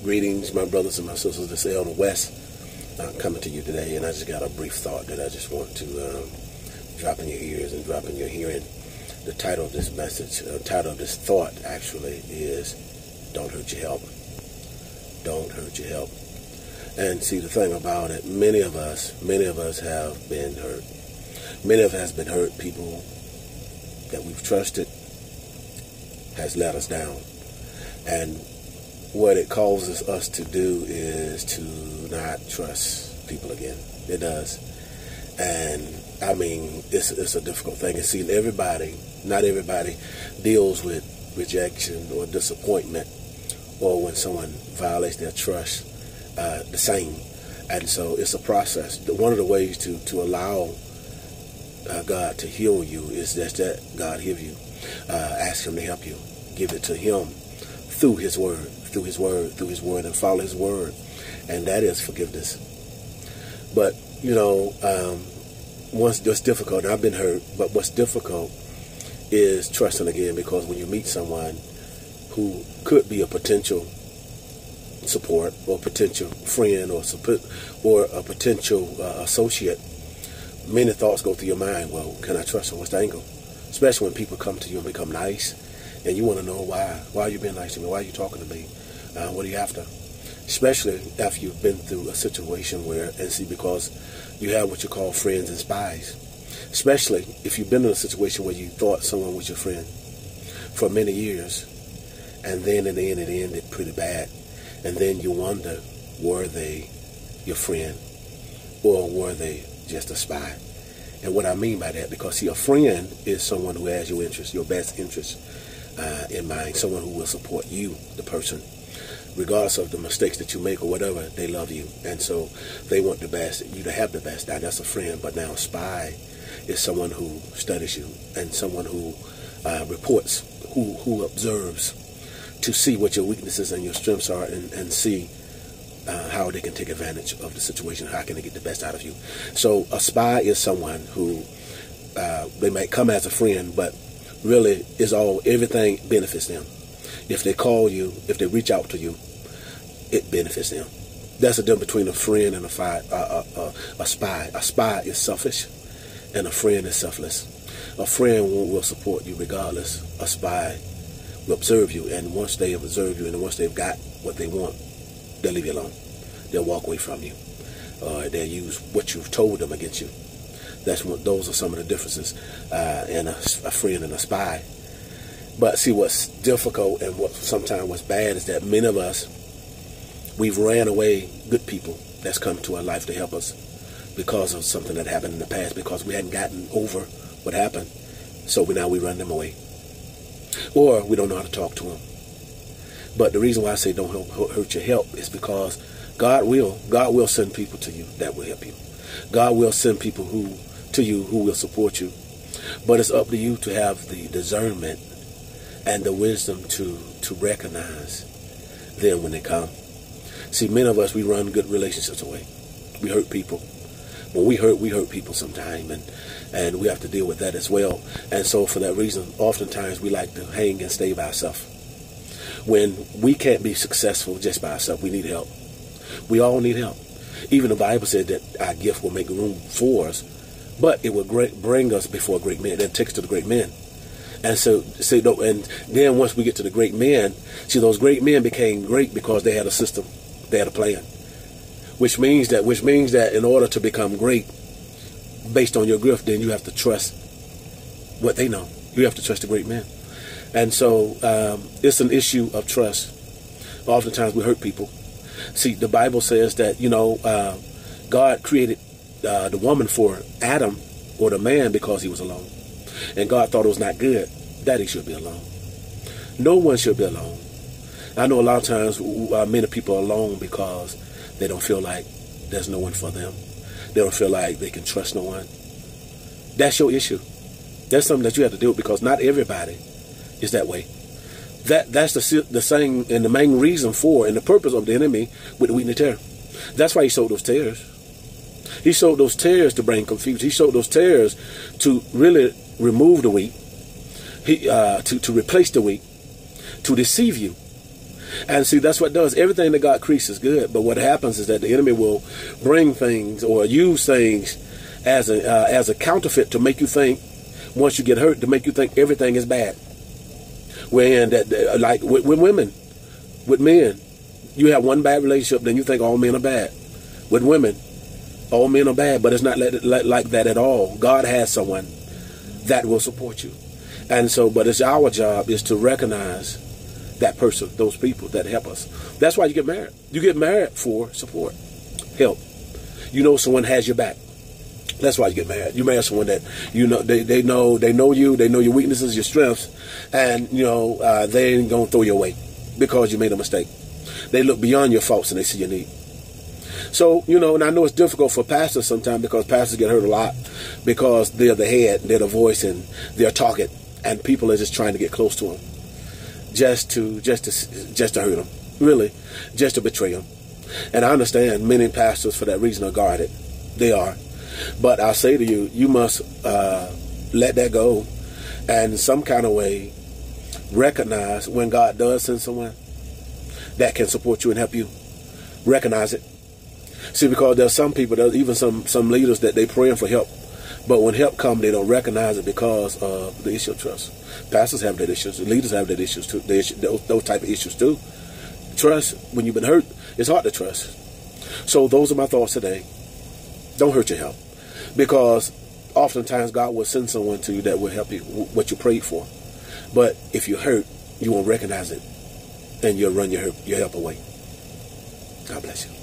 Greetings, my brothers and my sisters. This is ErnestLWest coming to you today, and I just got a brief thought that I just want to drop in your ears and drop in your hearing. The title of this message, title of this thought actually is "Don't Hurt Your Help." Don't hurt your help. And see, the thing about it, many of us have been hurt. Many of us has been hurt. People that we've trusted has let us down, and what it causes us to do is to not trust people again. It does. And I mean, it's a difficult thing. And see, not everybody deals with rejection or disappointment or when someone violates their trust the same. And so it's a process. One of the ways to allow God to heal you is that God heal you. Ask Him to help you. Give it to Him through His Word, and follow His Word. And that is forgiveness. But, what's difficult, and I've been hurt, but what's difficult is trusting again, because when you meet someone who could be a potential support or potential friend or a potential associate, many thoughts go through your mind. Well, can I trust them? What's the angle? Especially when people come to you and become nice, and you want to know why. Why are you being nice to me? Why are you talking to me? What are you after? Especially after you've been through a situation because you have what you call friends and spies. Especially if you've been in a situation where you thought someone was your friend for many years, and then in the end it ended pretty bad. And then you wonder, were they your friend or were they just a spy? And what I mean by that, because see, a friend is someone who has your interest, your best interest in mind, someone who will support you, the person, regardless of the mistakes that you make or whatever. They love you, and so they want the best, you to have the best. Now that's a friend. But now a spy is someone who studies you and someone who reports, who observes to see what your weaknesses and your strengths are, and see how they can take advantage of the situation. How can they get the best out of you? So a spy is someone who they might come as a friend, but really everything benefits them. If they call you, if they reach out to you, it benefits them. That's the difference between a friend and a spy. A spy is selfish, and a friend is selfless. A friend will support you regardless. A spy will observe you, and once they have observed you, and once they've got what they want, they'll leave you alone. They'll walk away from you. They'll use what you've told them against you. Those are some of the differences in a friend and a spy. But see, what's difficult and sometimes what's bad is that many of us, we've ran away good people that's come to our life to help us because of something that happened in the past, because we hadn't gotten over what happened. So now we run them away. Or we don't know how to talk to them. But the reason why I say don't hurt your help is because God will send people to you that will help you. God will send people to you who will support you. But it's up to you to have the discernment and the wisdom to recognize them when they come. See, many of us, we run good relationships away. We hurt people. When we hurt people sometime, and we have to deal with that as well. And so for that reason, oftentimes we like to hang and stay by ourselves. When we can't be successful just by ourselves, we need help. We all need help. Even the Bible said that our gift will make room for us, but it will bring us before great men. That takes us to the great men. And and then once we get to the great men, see, those great men became great because they had a system, they had a plan. Which means that in order to become great, based on your gift, then you have to trust what they know. You have to trust the great men. And so it's an issue of trust. Oftentimes we hurt people. See, the Bible says that, God created the woman for Adam, or the man, because he was alone. And God thought it was not good that he should be alone. No one should be alone. I know a lot of times many people are alone because they don't feel like there's no one for them. They don't feel like they can trust no one. That's your issue. That's something that you have to deal with, because not everybody is that way. That's the same and the main reason for and the purpose of the enemy with the wheat and the tare. That's why he sowed those tares. He sowed those tares to bring confusion. He sowed those tares to really remove the wheat, to replace the wheat, to deceive you. And see, that's what it does. Everything that God creates is good, but what happens is that the enemy will bring things or use things as a counterfeit to make you think, once you get hurt, to make you think everything is bad. When that, like with women, with men, you have one bad relationship, then you think all men are bad. With women, all men are bad, but it's not like that at all. God has someone that will support you. And so, but it's our job is to recognize that person, those people that help us. That's why you get married. You get married for support, help. You know someone has your back. That's why you get married. You marry someone that you know they know you, they know your weaknesses, your strengths, and they ain't gonna throw you away because you made a mistake. They look beyond your faults and they see your need. So, and I know it's difficult for pastors sometimes because pastors get hurt a lot because they're the head, they're the voice, and they're a target, and people are just trying to get close to them, just to hurt them, really, just to betray them. And I understand many pastors for that reason are guarded. They are. But I say to you, you must let that go, and in some kind of way recognize when God does send someone that can support you and help you. Recognize it. See, because there's some people, there's even some leaders that they praying for help, but when help comes, they don't recognize it because of the issue of trust. Pastors have that issues. Leaders have that issues too. Those type of issues too. Trust, when you've been hurt, it's hard to trust. So those are my thoughts today. Don't hurt your help, because oftentimes God will send someone to you that will help you what you prayed for. But if you're hurt, you won't recognize it, and you'll run your help away. God bless you.